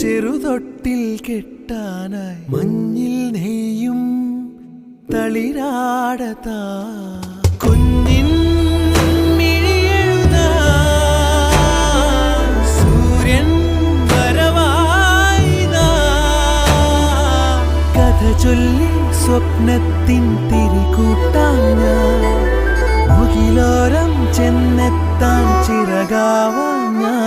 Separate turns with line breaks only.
ചെറുതൊട്ടിൽ കെട്ടാനായി മഞ്ഞിൽ നെയ്യും തളിരാടതാ കുഞ്ഞിൻ മിഴിയെഴുതാ സൂര്യൻ വരവായിതാ കഥ ചൊല്ലി സ്വപ്നത്തിൻ തിരികൂട്ടാൻ ഞാൻ മുകിലോരം ചെന്നെത്താൻ ചിറകാവാൻ ഞാൻ